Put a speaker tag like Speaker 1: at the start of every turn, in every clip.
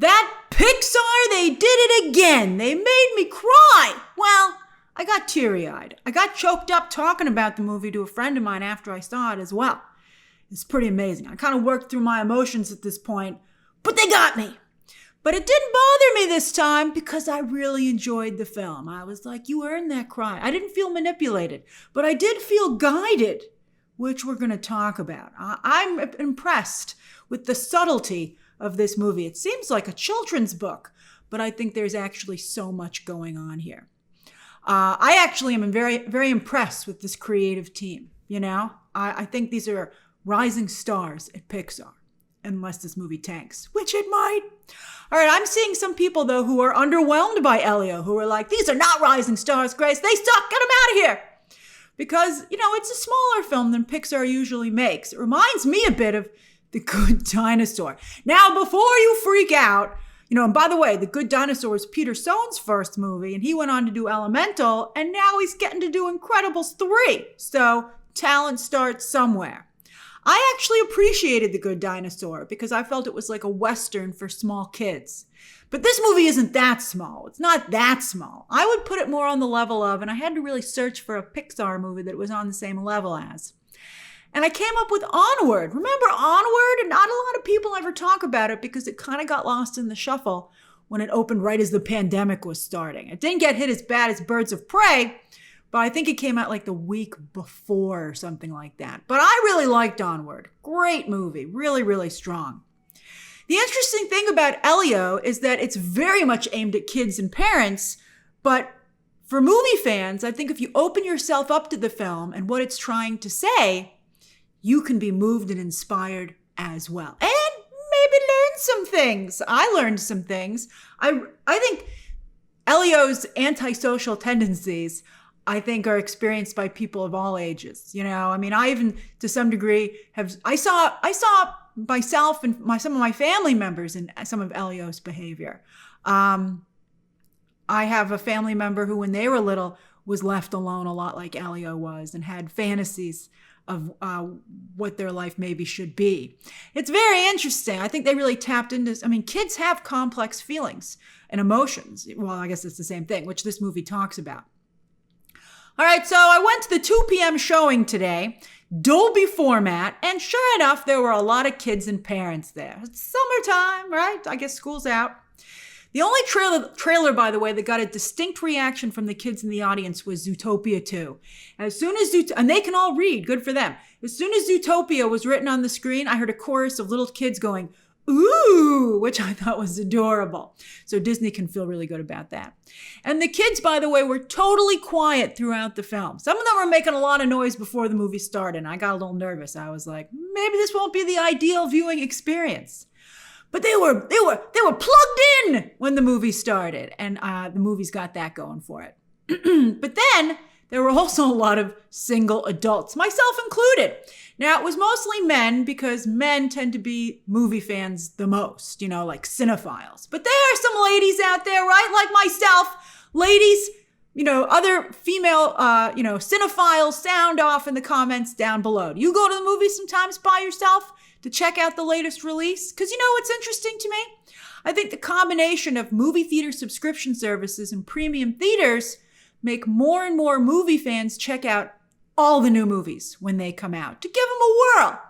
Speaker 1: That Pixar, they did it again. They made me cry. Well, I got teary-eyed. I got choked up talking about the movie to a friend of mine after I saw it as well. It's pretty amazing. I kind of worked through my emotions at this point, but they got me. But it didn't bother me this time because I really enjoyed the film. I was like, you earned that cry. I didn't feel manipulated, but I did feel guided, which we're going to talk about. I'm impressed with the subtlety of this movie. It seems like a children's book, but I think there's actually so much going on here. I actually am very, very impressed with this creative team. You know, I think these are rising stars at Pixar, unless this movie tanks, which it might. All right, I'm seeing some people, though, who are underwhelmed by Elio, who are like, these are not rising stars, Grace. They suck. Get them out of here. Because, you know, it's a smaller film than Pixar usually makes. It reminds me a bit of The Good Dinosaur. Now, before you freak out, you know, and by the way, The Good Dinosaur was Peter Sohn's first movie, and he went on to do Elemental, and now he's getting to do Incredibles 3. So talent starts somewhere. I actually appreciated The Good Dinosaur because I felt it was like a Western for small kids. But this movie isn't that small. It's not that small. I would put it more on the level of, and I had to really search for a Pixar movie that was on the same level as. And I came up with Onward. Remember Onward? And not a lot of people ever talk about it because it kind of got lost in the shuffle when it opened right as the pandemic was starting. It didn't get hit as bad as Birds of Prey, but I think it came out like the week before or something like that. But I really liked Onward. Great movie. Really, really strong. The interesting thing about Elio is that it's very much aimed at kids and parents, but for movie fans, I think if you open yourself up to the film and what it's trying to say, you can be moved and inspired as well. And maybe learn some things. I learned some things. I think Elio's antisocial tendencies, I think, are experienced by people of all ages. You know, I mean, I even, to some degree, I saw myself and some of my family members in some of Elio's behavior. I have a family member who, when they were little, was left alone a lot like Elio was and had fantasies of what their life maybe should be. It's very interesting. I think they really tapped into, I mean, kids have complex feelings and emotions. Well, I guess it's the same thing, which this movie talks about. All right, so I went to the 2 p.m. showing today, Dolby format, and sure enough, there were a lot of kids and parents there. It's summertime, right? I guess school's out. The only trailer, by the way, that got a distinct reaction from the kids in the audience was Zootopia 2. As soon as and they can all read, good for them. As soon as Zootopia was written on the screen, I heard a chorus of little kids going, ooh, which I thought was adorable. So Disney can feel really good about that. And the kids, by the way, were totally quiet throughout the film. Some of them were making a lot of noise before the movie started, and I got a little nervous. I was like, maybe this won't be the ideal viewing experience. But they were plugged in when the movie started, and the movie's got that going for it. But then there were also a lot of single adults, myself included. Now, it was mostly men because men tend to be movie fans the most, you know, like cinephiles. But there are some ladies out there, right? Like myself, ladies, you know, other female, cinephiles, sound off in the comments down below. Do you go to the movies sometimes by yourself to check out the latest release? Because you know what's interesting to me? I think the combination of movie theater subscription services and premium theaters make more and more movie fans check out all the new movies when they come out to give them a whirl.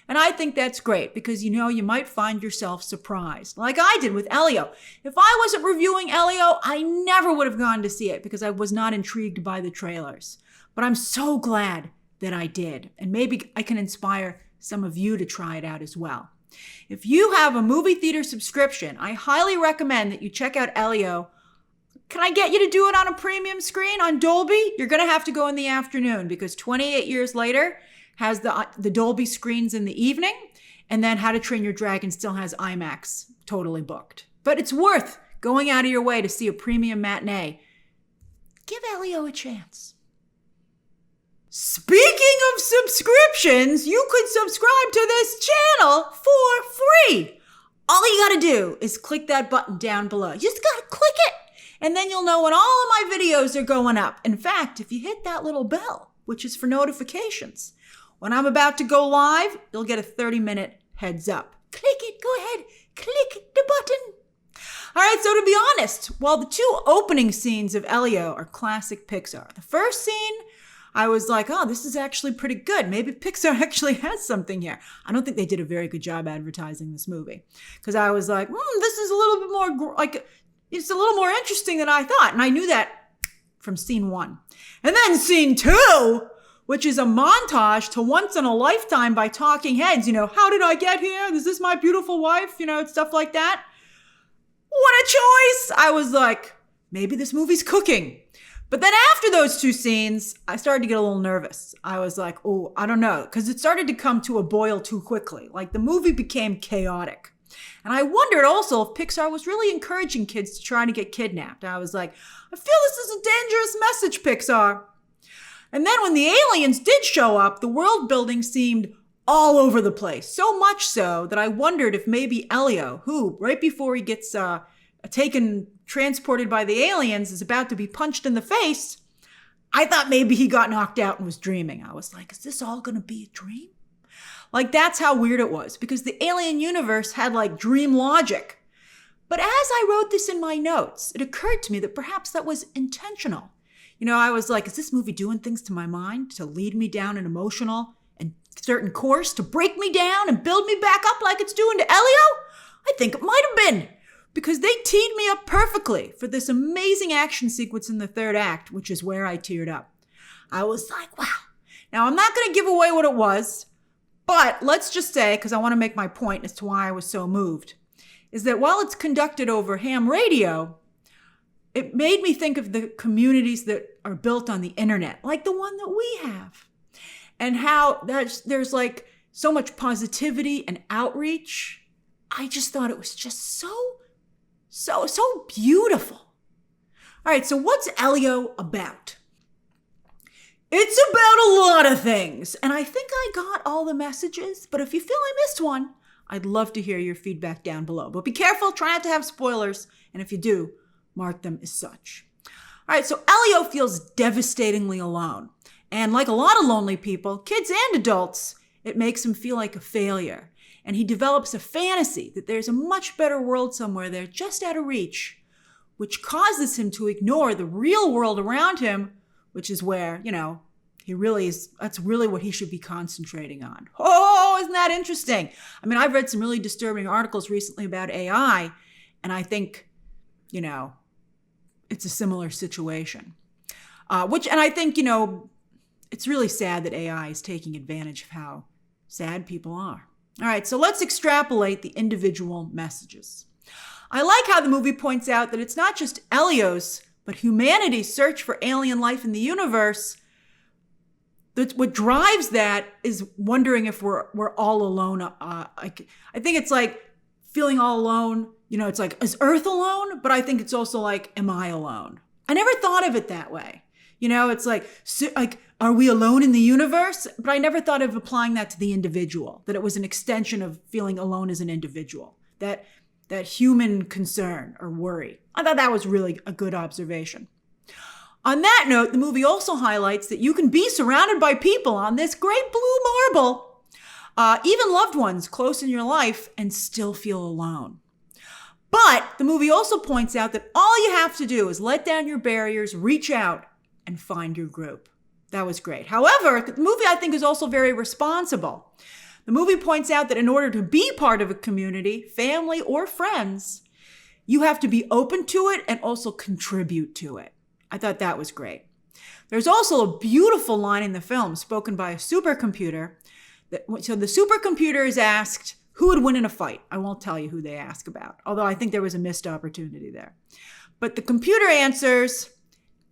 Speaker 1: And I think that's great because, you know, you might find yourself surprised, like I did with Elio. If I wasn't reviewing Elio, I never would have gone to see it because I was not intrigued by the trailers. But I'm so glad that I did. And maybe I can inspire some of you to try it out as well. If you have a movie theater subscription, I highly recommend that you check out Elio. Can I get you to do it on a premium screen on Dolby? You're going to have to go in the afternoon because 28 years later has the Dolby screens in the evening, and then How to Train Your Dragon still has IMAX totally booked. But it's worth going out of your way to see a premium matinee. Give Elio a chance. Speaking of subscriptions, you could subscribe to this channel for free. All you gotta do is click that button down below. You just gotta click it, and then you'll know when all of my videos are going up. In fact, if you hit that little bell, which is for notifications, when I'm about to go live, you'll get a 30-minute heads up. Click it, go ahead, click the button. right, so to be honest, while the two opening scenes of Elio are classic Pixar, the first scene, I was like, oh, this is actually pretty good. Maybe Pixar actually has something here. I don't think they did a very good job advertising this movie. Because I was like, this is a little bit more, it's a little more interesting than I thought. And I knew that from scene 1. And then scene 2, which is a montage to Once in a Lifetime by Talking Heads. How did I get here? Is this my beautiful wife? Stuff like that. What a choice! I was like, maybe this movie's cooking. But then after those two scenes, I started to get a little nervous. I was like, oh, I don't know. Because it started to come to a boil too quickly. Like the movie became chaotic. And I wondered also if Pixar was really encouraging kids to try to get kidnapped. I was like, I feel this is a dangerous message, Pixar. And then when the aliens did show up, the world building seemed all over the place. So much so that I wondered if maybe Elio, who right before he gets transported by the aliens, is about to be punched in the face, I thought maybe he got knocked out and was dreaming. I was like, is this all going to be a dream? Like, that's how weird it was, because the alien universe had like dream logic. But as I wrote this in my notes, it occurred to me that perhaps that was intentional. I was like, is this movie doing things to my mind to lead me down an emotional and certain course, to break me down and build me back up like it's doing to Elio? I think it might have been, because they teed me up perfectly for this amazing action sequence in the third act, which is where I teared up. I was like, wow. Now, I'm not going to give away what it was, but let's just say, because I want to make my point as to why I was so moved, is that while it's conducted over ham radio, it made me think of the communities that are built on the internet, like the one that we have, and how there's like so much positivity and outreach. I just thought it was just so beautiful. All right, so what's Elio about? It's about a lot of things, and I think I got all the messages, but if you feel I missed one, I'd love to hear your feedback down below. But be careful, try not to have spoilers, and if you do, mark them as such. All right, so Elio feels devastatingly alone. And like a lot of lonely people, kids and adults, it makes him feel like a failure. And he develops a fantasy that there's a much better world somewhere there just out of reach, which causes him to ignore the real world around him, which is where, that's really what he should be concentrating on. Oh, isn't that interesting? I mean, I've read some really disturbing articles recently about AI, and I think, it's a similar situation. And I think, it's really sad that AI is taking advantage of how sad people are. All right, so let's extrapolate the individual messages. I like how the movie points out that it's not just Elio's, but humanity's search for alien life in the universe. What drives that is wondering if we're all alone. I think it's like feeling all alone. It's like, is Earth alone? But I think it's also like, am I alone? I never thought of it that way. It's like, are we alone in the universe? But I never thought of applying that to the individual, that it was an extension of feeling alone as an individual, that human concern or worry. I thought that was really a good observation. On that note, the movie also highlights that you can be surrounded by people on this great blue marble, even loved ones close in your life, and still feel alone. But the movie also points out that all you have to do is let down your barriers, reach out, and find your group. That was great. However, the movie, I think, is also very responsible. The movie points out that in order to be part of a community, family, or friends, you have to be open to it and also contribute to it. I thought that was great. There's also a beautiful line in the film spoken by a supercomputer. So the supercomputer is asked, who would win in a fight? I won't tell you who they ask about, although I think there was a missed opportunity there. But the computer answers,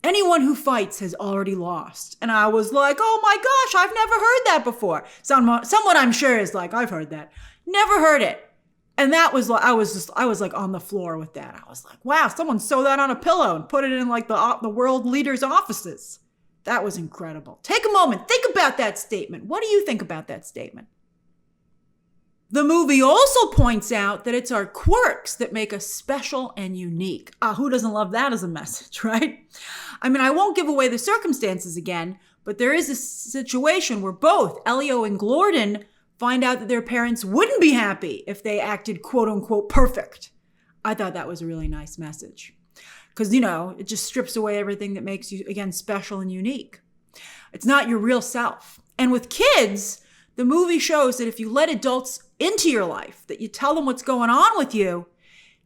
Speaker 1: anyone who fights has already lost. And I was like, oh my gosh, I've never heard that before. Someone I'm sure is like, I've heard that. Never heard it. And that was like, I was like on the floor with that. I was like, wow, someone sewed that on a pillow and put it in like the world leaders' offices. That was incredible. Take a moment. Think about that statement. What do you think about that statement? The movie also points out that it's our quirks that make us special and unique. Who doesn't love that as a message, right? I mean, I won't give away the circumstances again, but there is a situation where both Elio and Glordon find out that their parents wouldn't be happy if they acted quote unquote perfect. I thought that was a really nice message. Because, it just strips away everything that makes you, again, special and unique. It's not your real self. And with kids, the movie shows that if you let adults into your life, that you tell them what's going on with you,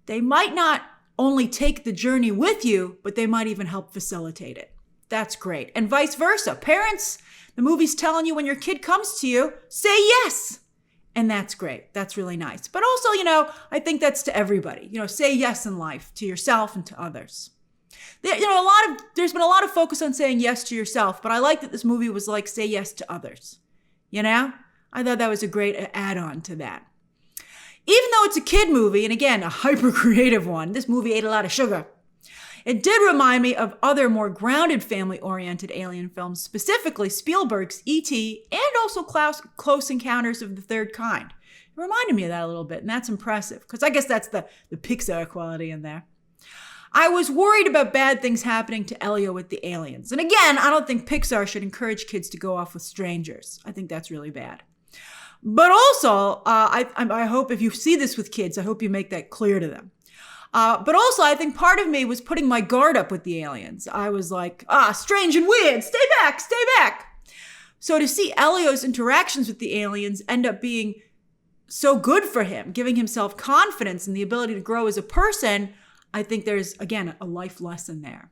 Speaker 1: they might not only take the journey with you, but they might even help facilitate it. That's great. And vice versa. Parents, the movie's telling you when your kid comes to you, say yes. And that's great. That's really nice. But also, I think that's to everybody. Say yes in life to yourself and to others. There's been a lot of focus on saying yes to yourself, but I like that this movie was like, say yes to others. I thought that was a great add-on to that. Even though it's a kid movie, and again, a hyper-creative one, this movie ate a lot of sugar. It did remind me of other more grounded family-oriented alien films, specifically Spielberg's E.T. and also Close Encounters of the Third Kind. It reminded me of that a little bit, and that's impressive, because I guess that's the Pixar quality in there. I was worried about bad things happening to Elio with the aliens. And again, I don't think Pixar should encourage kids to go off with strangers. I think that's really bad. But also, I hope if you see this with kids, I hope you make that clear to them. But also, I think part of me was putting my guard up with the aliens. I was like, strange and weird, stay back, stay back. So to see Elio's interactions with the aliens end up being so good for him, giving him self-confidence and the ability to grow as a person, I think there's, again, a life lesson there.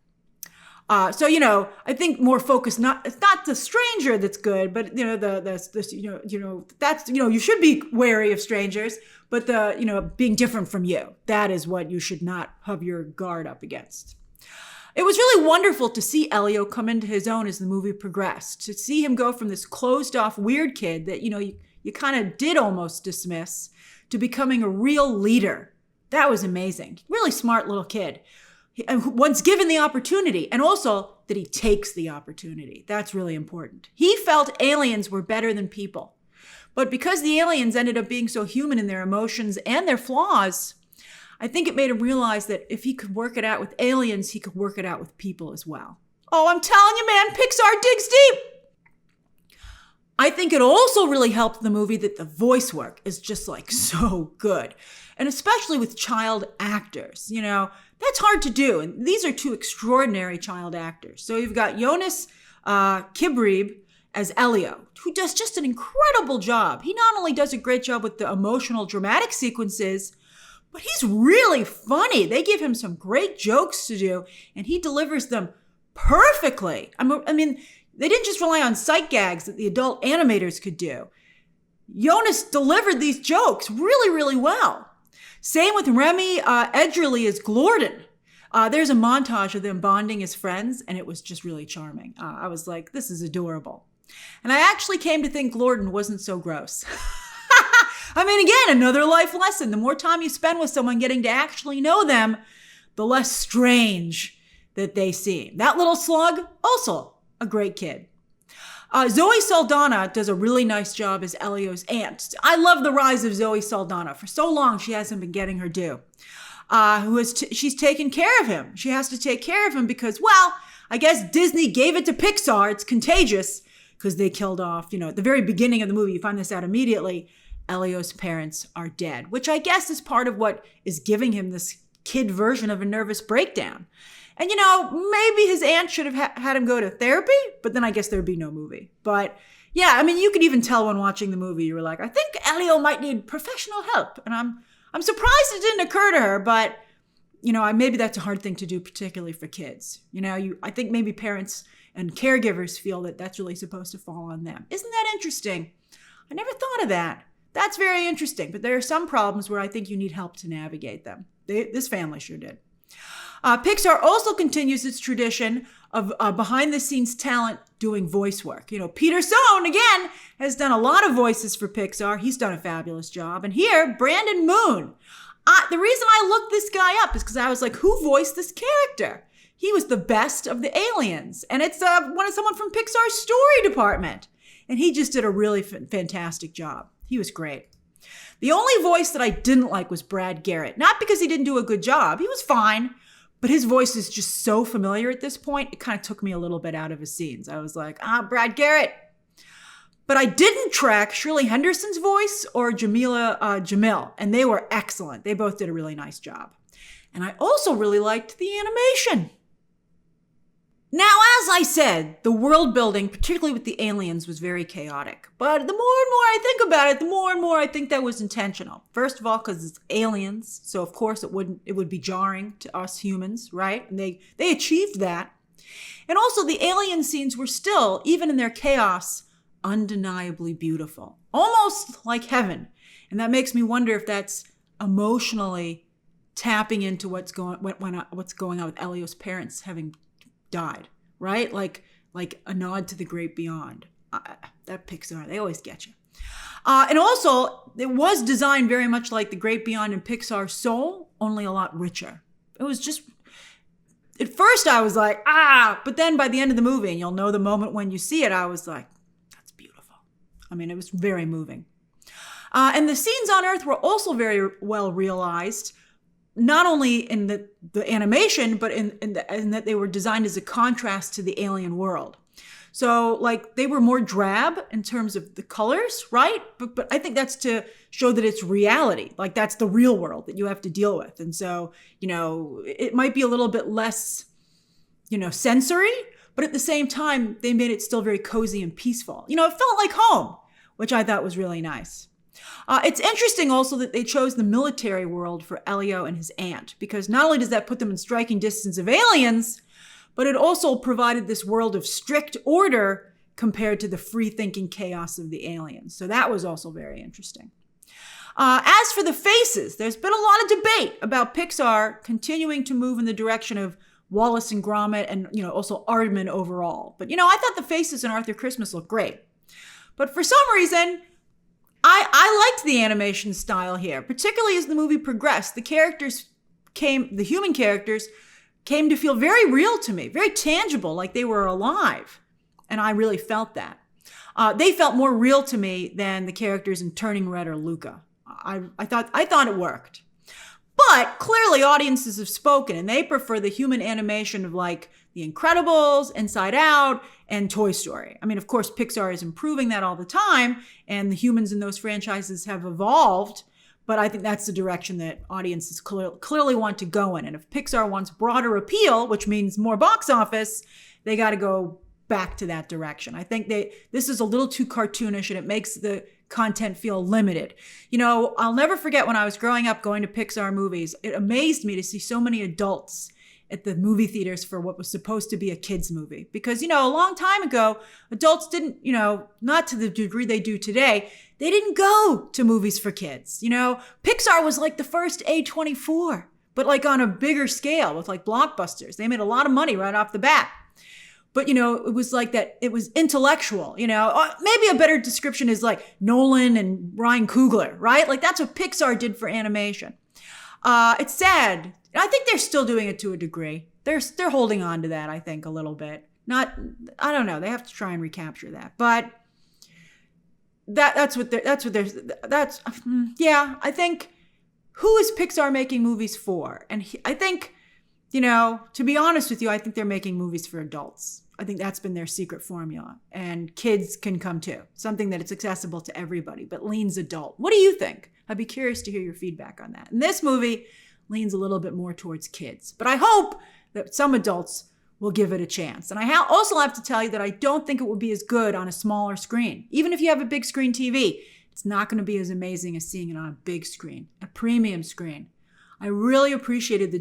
Speaker 1: So I think more focus, it's not the stranger that's good, but that's you should be wary of strangers, but being different from you, that is what you should not have your guard up against. It was really wonderful to see Elio come into his own as the movie progressed, to see him go from this closed off weird kid that you kind of did almost dismiss to becoming a real leader. That was amazing. Really smart little kid. Once given the opportunity, and also that he takes the opportunity. That's really important. He felt aliens were better than people. But because the aliens ended up being so human in their emotions and their flaws, I think it made him realize that if he could work it out with aliens, he could work it out with people as well. Oh, I'm telling you, man, Pixar digs deep. I think it also really helped the movie that the voice work is just like so good. And especially with child actors, that's hard to do. And these are two extraordinary child actors. So you've got Jonas Kibrib as Elio, who does just an incredible job. He not only does a great job with the emotional, dramatic sequences, but he's really funny. They give him some great jokes to do, and he delivers them perfectly. I mean, they didn't just rely on sight gags that the adult animators could do. Jonas delivered these jokes really, really well. Same with Remy Edgerly as Glordon. There's a montage of them bonding as friends, and it was just really charming. I was like, this is adorable. And I actually came to think Glordon wasn't so gross. I mean, again, another life lesson. The more time you spend with someone getting to actually know them, the less strange that they seem. That little slug, also a great kid. Zoe Saldana does a really nice job as Elio's aunt. I love the rise of Zoe Saldana. For so long, she hasn't been getting her due. She's taken care of him. She has to take care of him because, well, I guess Disney gave it to Pixar. It's contagious because they killed off, at the very beginning of the movie, you find this out immediately, Elio's parents are dead, which I guess is part of what is giving him this kid version of a nervous breakdown. And, maybe his aunt should have had him go to therapy, but then I guess there'd be no movie. But yeah, I mean, you could even tell when watching the movie, you were like, I think Elio might need professional help. And I'm surprised it didn't occur to her, but, maybe that's a hard thing to do, particularly for kids. I think maybe parents and caregivers feel that that's really supposed to fall on them. Isn't that interesting? I never thought of that. That's very interesting. But there are some problems where I think you need help to navigate them. This family sure did. Pixar also continues its tradition of behind-the-scenes talent doing voice work. Peter Sohn, again, has done a lot of voices for Pixar. He's done a fabulous job. And here, Brandon Moon. The reason I looked this guy up is because I was like, who voiced this character? He was the best of the aliens. And it's someone from Pixar's story department. And he just did a really fantastic job. He was great. The only voice that I didn't like was Brad Garrett. Not because he didn't do a good job. He was fine. But his voice is just so familiar at this point, it kind of took me a little bit out of his scenes. I was like, Brad Garrett. But I didn't track Shirley Henderson's voice or Jamila Jamil, and they were excellent. They both did a really nice job. And I also really liked the animation. Now, as I said, the world building, particularly with the aliens, was very chaotic. But the more and more I think about it, the more and more I think that was intentional. First of all, because it's aliens, so of course it would be jarring to us humans, right? And they achieved that. And also the alien scenes were still, even in their chaos, undeniably beautiful. Almost like heaven. And that makes me wonder if that's emotionally tapping into what's going on with Elio's parents having died, right? Like a nod to the great beyond. That Pixar, they always get you. And also, it was designed very much like the great beyond in Pixar's Soul, only a lot richer. It was just, at first I was like, but then by the end of the movie, and you'll know the moment when you see it, I was like, that's beautiful. I mean, it was very moving. And the scenes on Earth were also very well realized, not only in the animation, but in that they were designed as a contrast to the alien world. So like they were more drab in terms of the colors, right? But I think that's to show that it's reality. Like that's the real world that you have to deal with. And so, it might be a little bit less, sensory, but at the same time, they made it still very cozy and peaceful. It felt like home, which I thought was really nice. It's interesting also that they chose the military world for Elio and his aunt, because not only does that put them in striking distance of aliens, but it also provided this world of strict order compared to the free-thinking chaos of the aliens. So that was also very interesting. As for the faces, there's been a lot of debate about Pixar continuing to move in the direction of Wallace and Gromit and, also Aardman overall. But, I thought the faces in Arthur Christmas looked great. But for some reason, I liked the animation style here, particularly as the movie progressed. The human characters came to feel very real to me, very tangible, like they were alive. And I really felt that. They felt more real to me than the characters in Turning Red or Luca. I thought it worked. But clearly audiences have spoken and they prefer the human animation of like The Incredibles, Inside Out, and Toy Story. I mean, of course, Pixar is improving that all the time and the humans in those franchises have evolved, but I think that's the direction that audiences clearly want to go in. And if Pixar wants broader appeal, which means more box office, they got to go back to that direction. I think this is a little too cartoonish and it makes the content feel limited. I'll never forget when I was growing up going to Pixar movies, it amazed me to see so many adults at the movie theaters for what was supposed to be a kid's movie. Because, a long time ago, adults didn't, not to the degree they do today, they didn't go to movies for kids. Pixar was like the first A24, but like on a bigger scale with like blockbusters. They made a lot of money right off the bat. But, it was like that, it was intellectual, maybe a better description is like Nolan and Ryan Coogler, right? Like that's what Pixar did for animation. It's sad. I think they're still doing it to a degree. They're holding on to that, I think, a little bit. I don't know. They have to try and recapture that. But I think, who is Pixar making movies for? And I think, to be honest with you, I think they're making movies for adults. I think that's been their secret formula. And kids can come too. Something that it's accessible to everybody, but leans adult. What do you think? I'd be curious to hear your feedback on that. And this movie leans a little bit more towards kids. But I hope that some adults will give it a chance. And I also have to tell you that I don't think it would be as good on a smaller screen. Even if you have a big screen TV, it's not going to be as amazing as seeing it on a big screen, a premium screen. I really appreciated the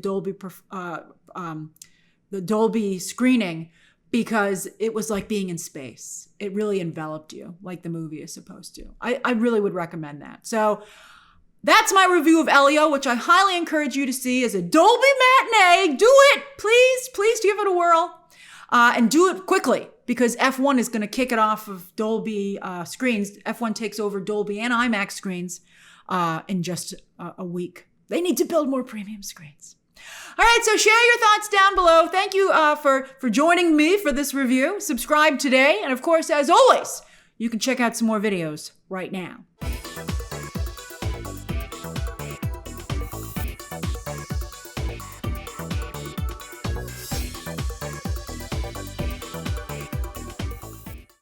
Speaker 1: Dolby screening because it was like being in space. It really enveloped you like the movie is supposed to. I really would recommend that. So that's my review of Elio, which I highly encourage you to see as a Dolby matinee. Do it, please give it a whirl. And do it quickly because F1 is going to kick it off of Dolby screens. F1 takes over Dolby and IMAX screens in just a week. They need to build more premium screens. All right, so share your thoughts down below. Thank you for joining me for this review. Subscribe today. And of course, as always, you can check out some more videos right now.